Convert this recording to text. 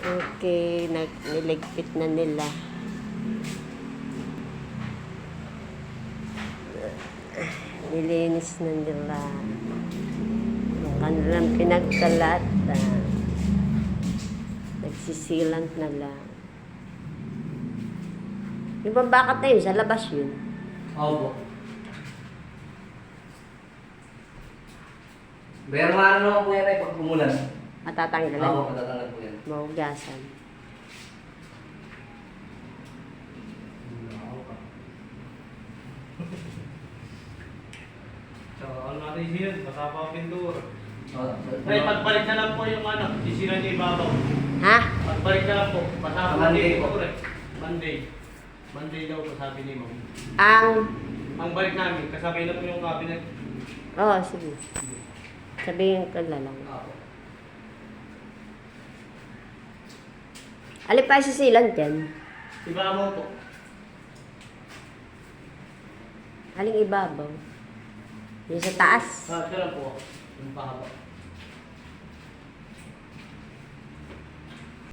Okay, niligpit na nila. Nilinis na nila. Yung kanilang pinagkalat. Nagsisilant na lang. Yung babakat na yun, sa labas yun. Oo po. Pero ano naman po yan ay pag umulan. Matatanggalan. Oo, matatanggal po yan. Mahugasan. Tsaka ano natin yun, masapa ang pintura. Oo. Ay, pagbalik na lang po yung ano, sisira niya ibabaw. Ha? Pagbalik na lang po, masapa Monday ang po. pintura. Monday. Monday daw po sabi ni Ma'am. Ang... Ang balik namin, kasabay na po yung cabinet. Oo, sige. Sabihin ko na lang. Oo. Alin pa sa silant yan? Ibabaw po. Aling ibabaw? Yung sa taas? Ito lang po, yung pahaba.